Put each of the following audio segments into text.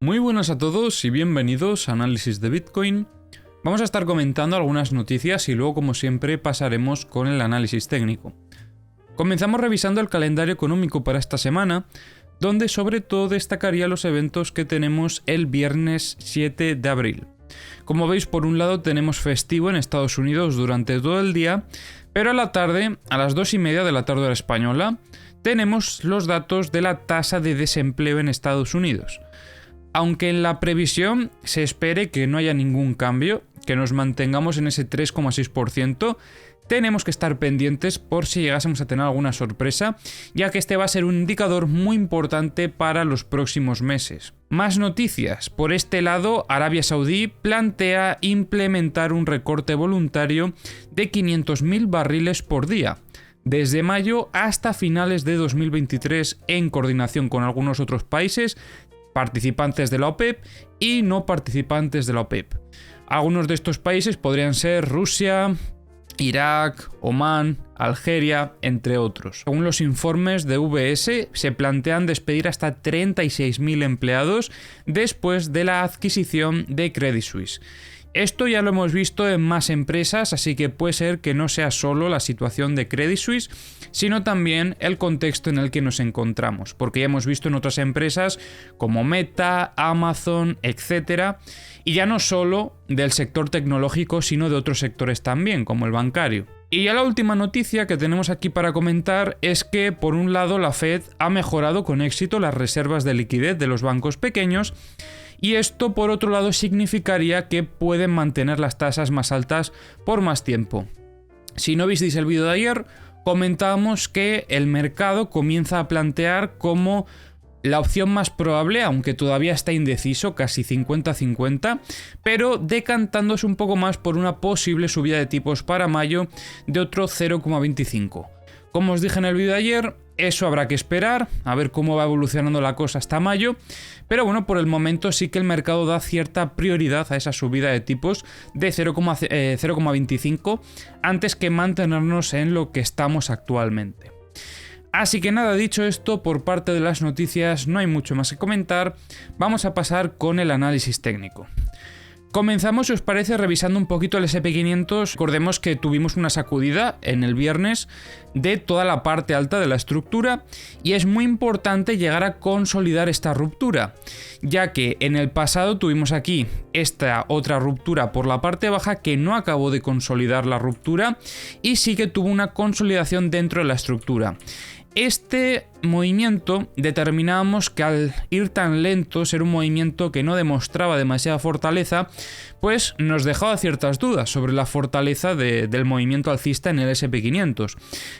Muy buenas a todos y bienvenidos a Análisis de Bitcoin. Vamos a estar comentando algunas noticias y luego, como siempre, pasaremos con el análisis técnico. Comenzamos revisando el calendario económico para esta semana, donde sobre todo destacaría los eventos que tenemos el viernes 7 de abril. Como veis, por un lado tenemos festivo en Estados Unidos durante todo el día, pero a la tarde, a las 2:30 de la tarde hora española, tenemos los datos de la tasa de desempleo en Estados Unidos. Aunque en la previsión se espere que no haya ningún cambio, que nos mantengamos en ese 3,6%, tenemos que estar pendientes por si llegásemos a tener alguna sorpresa, ya que este va a ser un indicador muy importante para los próximos meses. Más noticias. Por este lado, Arabia Saudí plantea implementar un recorte voluntario de 500.000 barriles por día, desde mayo hasta finales de 2023, en coordinación con algunos otros países participantes de la OPEP y no participantes de la OPEP. Algunos de estos países podrían ser Rusia, Irak, Omán, Algeria, entre otros. Según los informes de UBS, se plantean despedir hasta 36.000 empleados después de la adquisición de Credit Suisse. Esto ya lo hemos visto en más empresas, así que puede ser que no sea solo la situación de Credit Suisse, sino también el contexto en el que nos encontramos, porque ya hemos visto en otras empresas como Meta, Amazon, etc. Y ya no solo del sector tecnológico, sino de otros sectores también, como el bancario. Y ya la última noticia que tenemos aquí para comentar es que, por un lado, la Fed ha mejorado con éxito las reservas de liquidez de los bancos pequeños, y esto, por otro lado, significaría que pueden mantener las tasas más altas por más tiempo. Si no visteis el vídeo de ayer, comentábamos que el mercado comienza a plantear como la opción más probable, aunque todavía está indeciso, casi 50-50, pero decantándose un poco más por una posible subida de tipos para mayo de otro 0,25. Como os dije en el vídeo de ayer, eso habrá que esperar, a ver cómo va evolucionando la cosa hasta mayo, pero bueno, por el momento sí que el mercado da cierta prioridad a esa subida de tipos de 0,25 antes que mantenernos en lo que estamos actualmente. Así que nada, dicho esto, por parte de las noticias no hay mucho más que comentar, vamos a pasar con el análisis técnico. Comenzamos, si os parece, revisando un poquito el SP500. Recordemos que tuvimos una sacudida en el viernes de toda la parte alta de la estructura y es muy importante llegar a consolidar esta ruptura, ya que en el pasado tuvimos aquí esta otra ruptura por la parte baja que no acabó de consolidar la ruptura y sí que tuvo una consolidación dentro de la estructura. Este movimiento determinábamos que al ir tan lento, ser un movimiento que no demostraba demasiada fortaleza, pues nos dejaba ciertas dudas sobre la fortaleza del movimiento alcista en el SP500.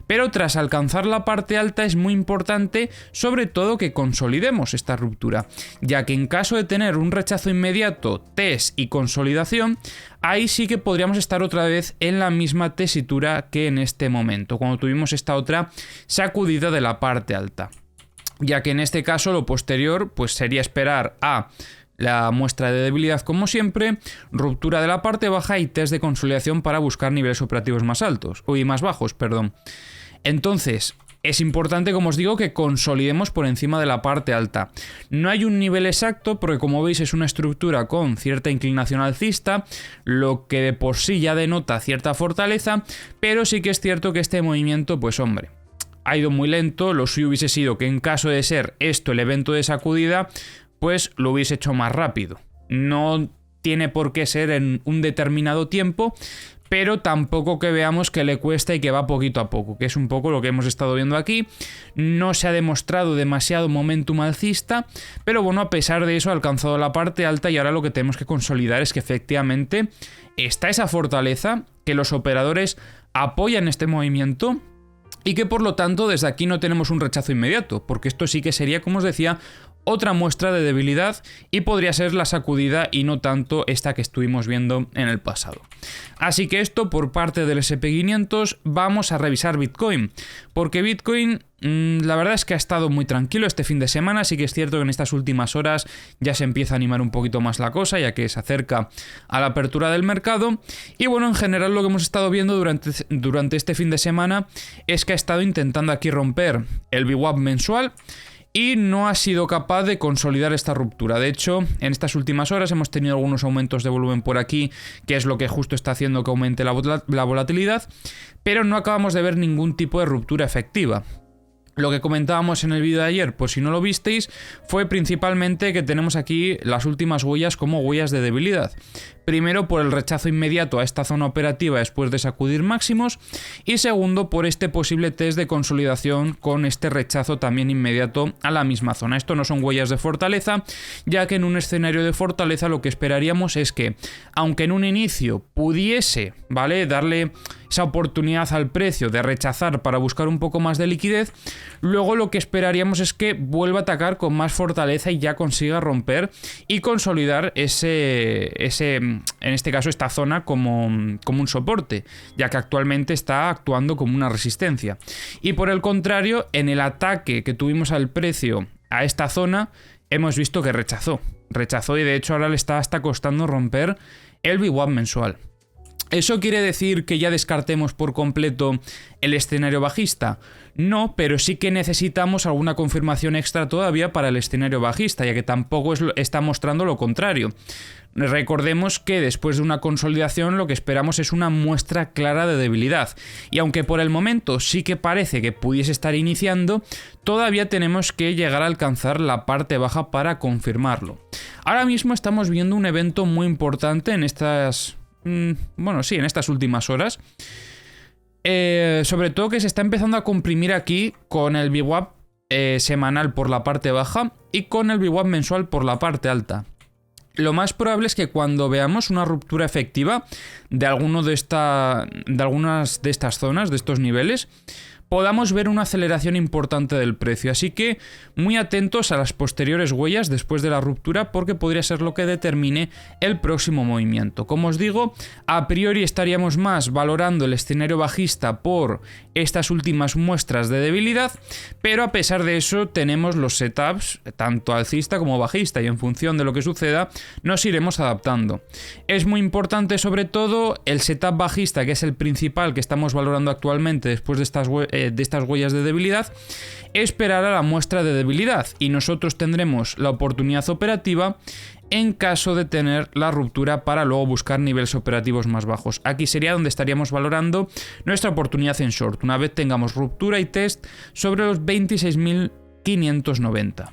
Pero tras alcanzar la parte alta es muy importante, sobre todo, que consolidemos esta ruptura, ya que en caso de tener un rechazo inmediato, test y consolidación, ahí sí que podríamos estar otra vez en la misma tesitura que en este momento, cuando tuvimos esta otra sacudida de la parte alta. Ya que en este caso lo posterior pues sería esperar a la muestra de debilidad como siempre, ruptura de la parte baja y test de consolidación para buscar niveles operativos más bajos. Entonces, es importante, como os digo, que consolidemos por encima de la parte alta. No hay un nivel exacto porque, como veis, es una estructura con cierta inclinación alcista, lo que de por sí ya denota cierta fortaleza, pero sí que es cierto que este movimiento, pues hombre, ha ido muy lento. Lo suyo hubiese sido que en caso de ser esto el evento de sacudida, pues lo hubiese hecho más rápido. No tiene por qué ser en un determinado tiempo, pero tampoco que veamos que le cuesta y que va poquito a poco, que es un poco lo que hemos estado viendo aquí. No se ha demostrado demasiado momentum alcista, pero bueno, a pesar de eso ha alcanzado la parte alta y ahora lo que tenemos que consolidar es que efectivamente está esa fortaleza, que los operadores apoyan este movimiento y que por lo tanto desde aquí no tenemos un rechazo inmediato, porque esto sí que sería, como os decía, otra muestra de debilidad y podría ser la sacudida y no tanto esta que estuvimos viendo en el pasado. Así que esto por parte del SP500. Vamos a revisar Bitcoin, porque Bitcoin la verdad es que ha estado muy tranquilo este fin de semana. Sí que es cierto que en estas últimas horas ya se empieza a animar un poquito más la cosa, ya que se acerca a la apertura del mercado. Y bueno, en general lo que hemos estado viendo durante este fin de semana es que ha estado intentando aquí romper el VWAP mensual y no ha sido capaz de consolidar esta ruptura. De hecho, en estas últimas horas hemos tenido algunos aumentos de volumen por aquí, que es lo que justo está haciendo que aumente la volatilidad, pero no acabamos de ver ningún tipo de ruptura efectiva. Lo que comentábamos en el vídeo de ayer, por si no lo visteis, fue principalmente que tenemos aquí las últimas huellas como huellas de debilidad. Primero, por el rechazo inmediato a esta zona operativa después de sacudir máximos, y segundo, por este posible test de consolidación con este rechazo también inmediato a la misma zona. Esto no son huellas de fortaleza, ya que en un escenario de fortaleza lo que esperaríamos es que, aunque en un inicio pudiese, ¿vale?, darle esa oportunidad al precio de rechazar para buscar un poco más de liquidez, luego lo que esperaríamos es que vuelva a atacar con más fortaleza y ya consiga romper y consolidar en este caso esta zona como un soporte, ya que actualmente está actuando como una resistencia. Y por el contrario, en el ataque que tuvimos al precio a esta zona, hemos visto que rechazó y de hecho ahora le está hasta costando romper el VWAP mensual. ¿Eso quiere decir que ya descartemos por completo el escenario bajista? No, pero sí que necesitamos alguna confirmación extra todavía para el escenario bajista, ya que tampoco está mostrando lo contrario. Recordemos que después de una consolidación lo que esperamos es una muestra clara de debilidad, y aunque por el momento sí que parece que pudiese estar iniciando, todavía tenemos que llegar a alcanzar la parte baja para confirmarlo. Ahora mismo estamos viendo un evento muy importante en estas últimas horas. Sobre todo que se está empezando a comprimir aquí con el VWAP semanal por la parte baja y con el VWAP mensual por la parte alta. Lo más probable es que cuando veamos una ruptura efectiva de algunas de estas zonas, de estos niveles, podamos ver una aceleración importante del precio, así que muy atentos a las posteriores huellas después de la ruptura, porque podría ser lo que determine el próximo movimiento. Como os digo, a priori estaríamos más valorando el escenario bajista por estas últimas muestras de debilidad, pero a pesar de eso tenemos los setups tanto alcista como bajista, y en función de lo que suceda nos iremos adaptando. Es muy importante sobre todo el setup bajista, que es el principal que estamos valorando actualmente después de estas huellas de debilidad, esperar a la muestra de debilidad, y nosotros tendremos la oportunidad operativa en caso de tener la ruptura para luego buscar niveles operativos más bajos. Aquí sería donde estaríamos valorando nuestra oportunidad en short, una vez tengamos ruptura y test sobre los 26.590.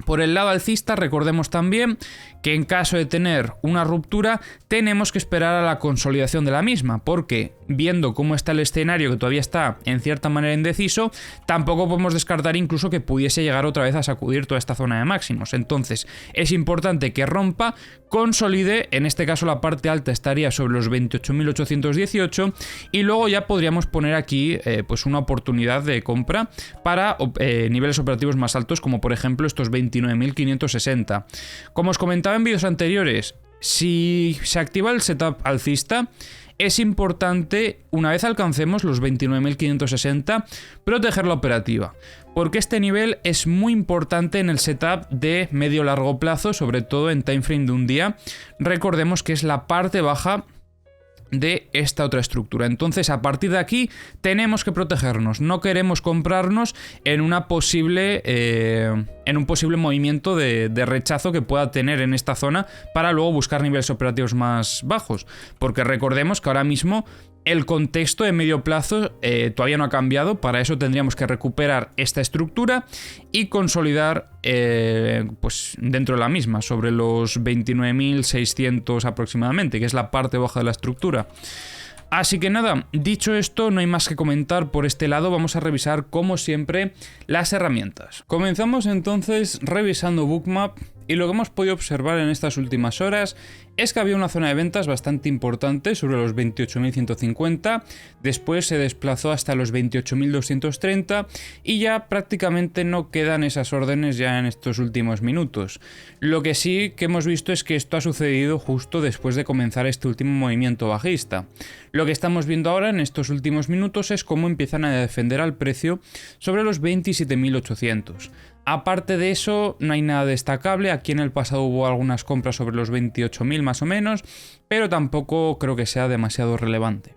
Por el lado alcista, recordemos también que en caso de tener una ruptura tenemos que esperar a la consolidación de la misma, porque viendo cómo está el escenario, que todavía está en cierta manera indeciso, tampoco podemos descartar incluso que pudiese llegar otra vez a sacudir toda esta zona de máximos. Entonces es importante que rompa, consolide, en este caso la parte alta estaría sobre los 28.818, y luego ya podríamos poner aquí pues una oportunidad de compra para niveles operativos más altos, como por ejemplo estos 29.560. Como os comentaba en vídeos anteriores, si se activa el setup alcista, es importante, una vez alcancemos los 29.560, proteger la operativa, porque este nivel es muy importante en el setup de medio-largo plazo, sobre todo en timeframe de un día. Recordemos que es la parte baja de esta otra estructura. Entonces, a partir de aquí tenemos que protegernos. No queremos comprarnos en un posible movimiento de rechazo que pueda tener en esta zona para luego buscar niveles operativos más bajos, porque recordemos que ahora mismo el contexto de medio plazo todavía no ha cambiado. Para eso tendríamos que recuperar esta estructura y consolidar pues dentro de la misma, sobre los 29.600 aproximadamente, que es la parte baja de la estructura. Así que nada, dicho esto, no hay más que comentar por este lado. Vamos a revisar, como siempre, las herramientas. Comenzamos entonces revisando Bookmap, y lo que hemos podido observar en estas últimas horas es que había una zona de ventas bastante importante sobre los 28.150, después se desplazó hasta los 28.230 y ya prácticamente no quedan esas órdenes ya en estos últimos minutos. Lo que sí que hemos visto es que esto ha sucedido justo después de comenzar este último movimiento bajista. Lo que estamos viendo ahora en estos últimos minutos es cómo empiezan a defender al precio sobre los 27.800. Aparte de eso, no hay nada destacable. Aquí en el pasado hubo algunas compras sobre los 28.000 más o menos, pero tampoco creo que sea demasiado relevante.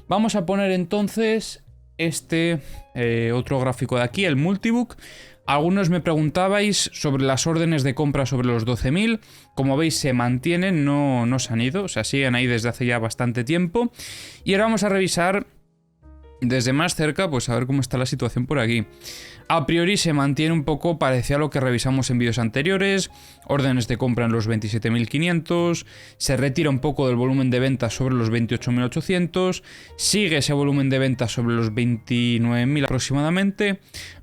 Vamos a poner entonces este otro gráfico de aquí, el Multibook. Algunos me preguntabais sobre las órdenes de compra sobre los 12.000. Como veis, se mantienen, no se han ido, o sea, siguen ahí desde hace ya bastante tiempo. Y ahora vamos a revisar desde más cerca, pues a ver cómo está la situación por aquí. A priori se mantiene un poco parecido a lo que revisamos en vídeos anteriores, órdenes de compra en los 27.500, se retira un poco del volumen de ventas sobre los 28.800, sigue ese volumen de ventas sobre los 29.000 aproximadamente,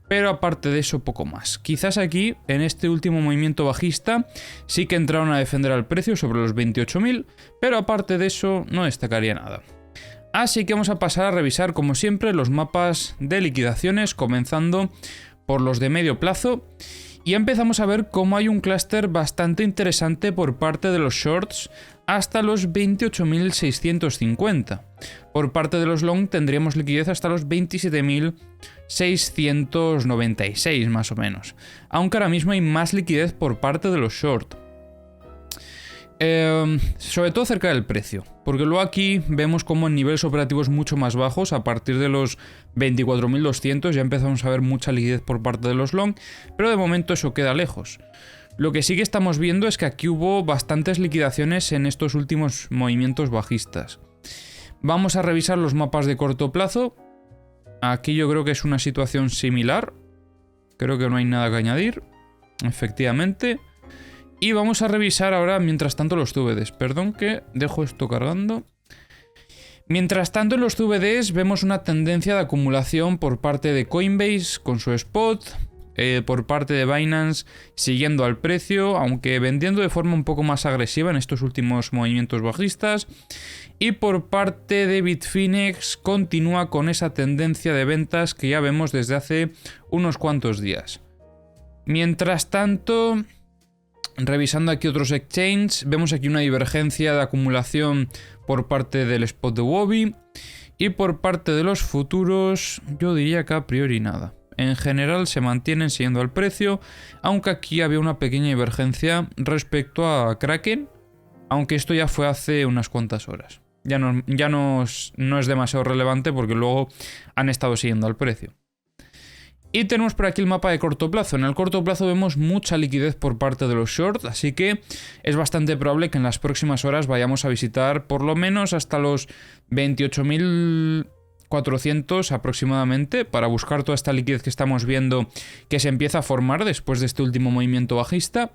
pero aparte de eso poco más. Quizás aquí, en este último movimiento bajista, sí que entraron a defender al precio sobre los 28.000, pero aparte de eso no destacaría nada. Así que vamos a pasar a revisar, como siempre, los mapas de liquidaciones, comenzando por los de medio plazo. Y empezamos a ver cómo hay un clúster bastante interesante por parte de los shorts hasta los 28.650. Por parte de los long tendríamos liquidez hasta los 27.696 más o menos. Aunque ahora mismo hay más liquidez por parte de los short. Sobre todo cerca del precio, porque luego aquí vemos como en niveles operativos mucho más bajos, a partir de los 24.200 ya empezamos a ver mucha liquidez por parte de los long, pero de momento eso queda lejos. Lo que sí que estamos viendo es que aquí hubo bastantes liquidaciones en estos últimos movimientos bajistas. Vamos a revisar los mapas de corto plazo. Aquí yo creo que es una situación similar, creo que no hay nada que añadir, efectivamente. Y vamos a revisar ahora, mientras tanto, los CVDs. Perdón que dejo esto cargando. Mientras tanto, en los CVDs vemos una tendencia de acumulación por parte de Coinbase con su spot, por parte de Binance siguiendo al precio, aunque vendiendo de forma un poco más agresiva en estos últimos movimientos bajistas. Y por parte de Bitfinex continúa con esa tendencia de ventas que ya vemos desde hace unos cuantos días. Mientras tanto, revisando aquí otros exchanges, vemos aquí una divergencia de acumulación por parte del spot de Huobi. Y por parte de los futuros, yo diría que a priori nada. En general se mantienen siguiendo al precio, aunque aquí había una pequeña divergencia respecto a Kraken, aunque esto ya fue hace unas cuantas horas. Ya no es demasiado relevante porque luego han estado siguiendo al precio. Y tenemos por aquí el mapa de corto plazo. En el corto plazo vemos mucha liquidez por parte de los shorts, así que es bastante probable que en las próximas horas vayamos a visitar por lo menos hasta los 28.400 aproximadamente para buscar toda esta liquidez que estamos viendo que se empieza a formar después de este último movimiento bajista.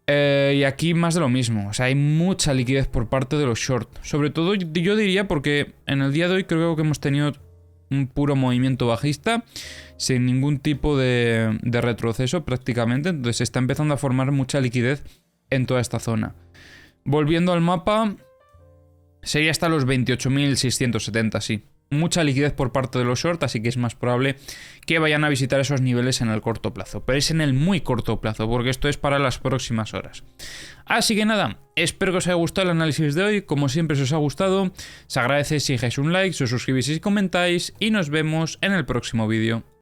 Y aquí más de lo mismo, o sea, hay mucha liquidez por parte de los shorts. Sobre todo yo diría porque en el día de hoy creo que hemos tenido un puro movimiento bajista sin ningún tipo de retroceso prácticamente, entonces se está empezando a formar mucha liquidez en toda esta zona. Volviendo al mapa, sería hasta los 28.670, sí. Mucha liquidez por parte de los short, así que es más probable que vayan a visitar esos niveles en el corto plazo. Pero es en el muy corto plazo, porque esto es para las próximas horas. Así que nada, espero que os haya gustado el análisis de hoy. Como siempre, si os ha gustado, se agradece si dejáis un like, si os suscribís y comentáis. Y nos vemos en el próximo vídeo.